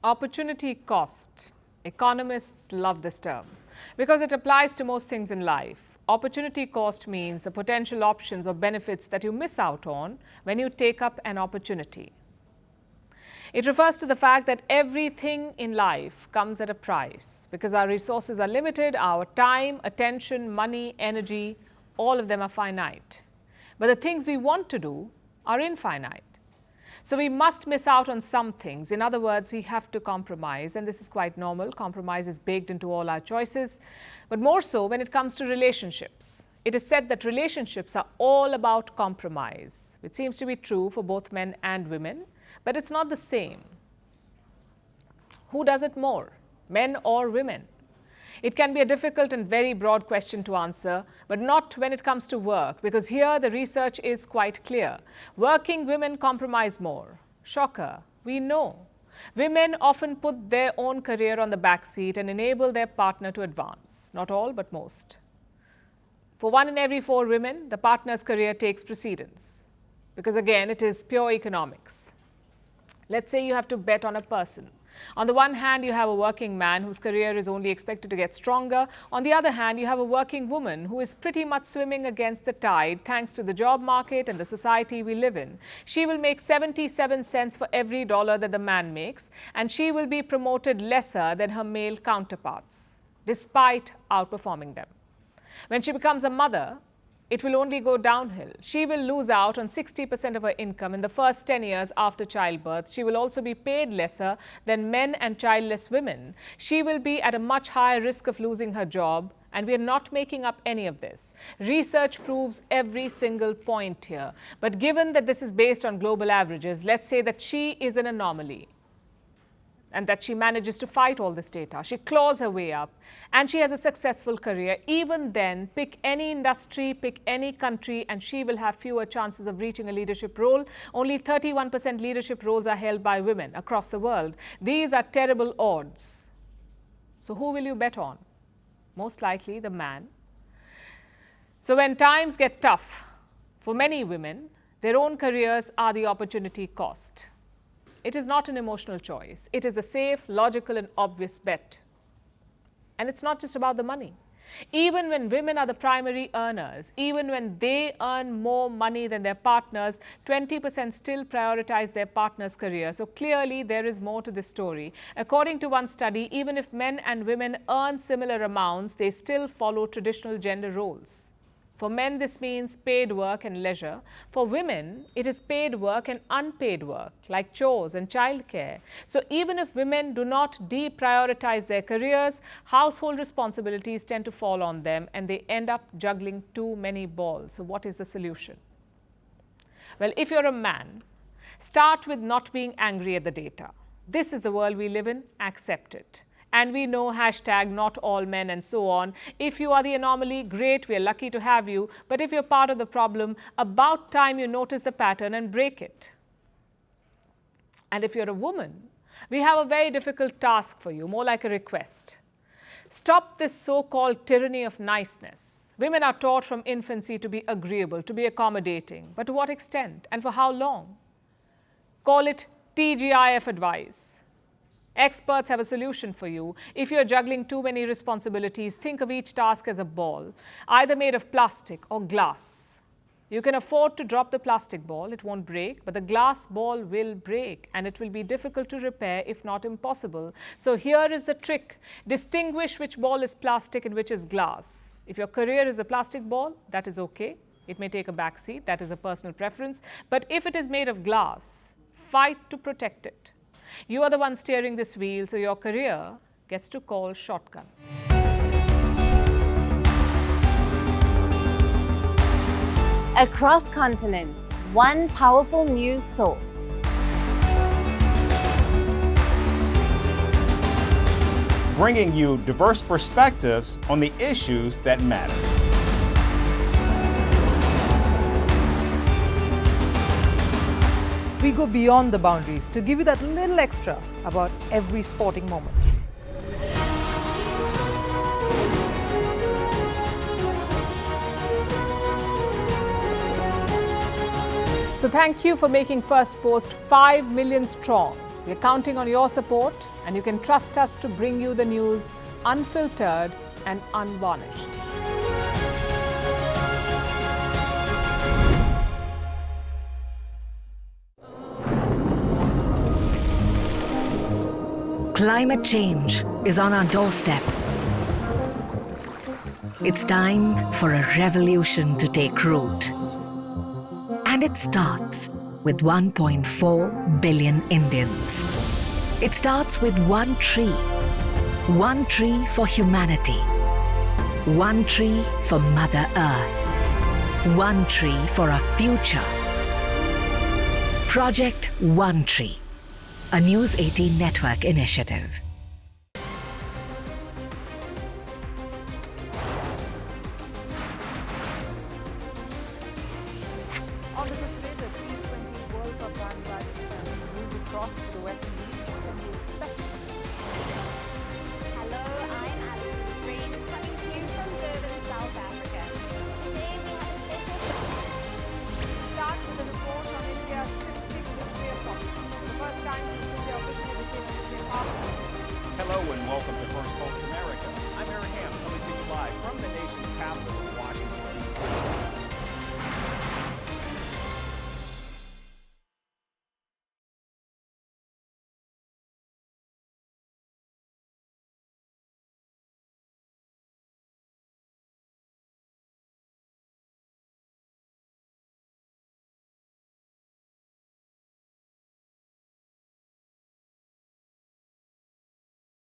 Opportunity cost. Economists love this term because it applies to most things in life. Opportunity cost means the potential options or benefits that you miss out on when you take up an opportunity. It refers to the fact that everything in life comes at a price because our resources are limited, our time, attention, money, energy, all of them are finite. But the things we want to do are infinite. So we must miss out on some things. In other words, we have to compromise, and this is quite normal. Compromise is baked into all our choices, but more so when it comes to relationships. It is said that relationships are all about compromise, which seems to be true for both men and women, but it's not the same. Who does it more, men or women? It can be a difficult and very broad question to answer, but not when it comes to work, because here the research is quite clear. Working women compromise more. Shocker, we know. Women often put their own career on the back seat and enable their partner to advance. Not all, but most. For 1 in every 4 women, the partner's career takes precedence, because again, it is pure economics. Let's say you have to bet on a person. On the one hand, you have a working man whose career is only expected to get stronger. On the other hand, you have a working woman who is pretty much swimming against the tide thanks to the job market and the society we live in. She will make 77 cents for every dollar that the man makes, and she will be promoted lesser than her male counterparts, despite outperforming them. When she becomes a mother, it will only go downhill. She will lose out on 60% of her income in the first 10 years after childbirth. She will also be paid lesser than men and childless women. She will be at a much higher risk of losing her job, and we are not making up any of this. Research proves every single point here. But given that this is based on global averages, let's say that she is an anomaly and that she manages to fight all this data. She claws her way up and she has a successful career. Even then, pick any industry, pick any country, and she will have fewer chances of reaching a leadership role. Only 31% leadership roles are held by women across the world. These are terrible odds. So who will you bet on? Most likely the man. So when times get tough, for many women, their own careers are the opportunity cost. It is not an emotional choice. It is a safe, logical, and obvious bet. And it's not just about the money. Even when women are the primary earners, even when they earn more money than their partners, 20% still prioritize their partner's career. So clearly, there is more to this story. According to one study, even if men and women earn similar amounts, they still follow traditional gender roles. For men, this means paid work and leisure. For women, it is paid work and unpaid work, like chores and childcare. So even if women do not deprioritize their careers, household responsibilities tend to fall on them and they end up juggling too many balls. So what is the solution? Well, if you're a man, start with not being angry at the data. This is the world we live in, accept it. And we know hashtag not all men and so on. If you are the anomaly, great, we are lucky to have you. But if you're part of the problem, about time you notice the pattern and break it. And if you're a woman, we have a very difficult task for you, more like a request. Stop this so-called tyranny of niceness. Women are taught from infancy to be agreeable, to be accommodating. But to what extent and for how long? Call it TGIF advice. Experts have a solution for you. If you're juggling too many responsibilities, think of each task as a ball, either made of plastic or glass. You can afford to drop the plastic ball, it won't break, but the glass ball will break and it will be difficult to repair, if not impossible. So here is the trick. Distinguish which ball is plastic and which is glass. If your career is a plastic ball, that is okay. It may take a backseat, that is a personal preference. But if it is made of glass, fight to protect it. You are the one steering this wheel, so your career gets to call shotgun. Across continents, one powerful news source. Bringing you diverse perspectives on the issues that matter. We go beyond the boundaries to give you that little extra about every sporting moment. So thank you for making Firstpost 5 million strong. We're counting on your support, and you can trust us to bring you the news unfiltered and unvarnished. Climate change is on our doorstep. It's time for a revolution to take root. And it starts with 1.4 billion Indians. It starts with one tree for humanity, one tree for Mother Earth, one tree for our future. Project One Tree, a News 18 network initiative. On the show today, the T20 World Cup bandwagon has moved across to the West Indies. What can we expect from this? Hello, I'm Alison Green, coming to you from Durban, South Africa. Today we have a special show. Start with a report on India's shifting nuclear posture. The first time since India officially became a nuclear power. Hello and welcome to Firstpost.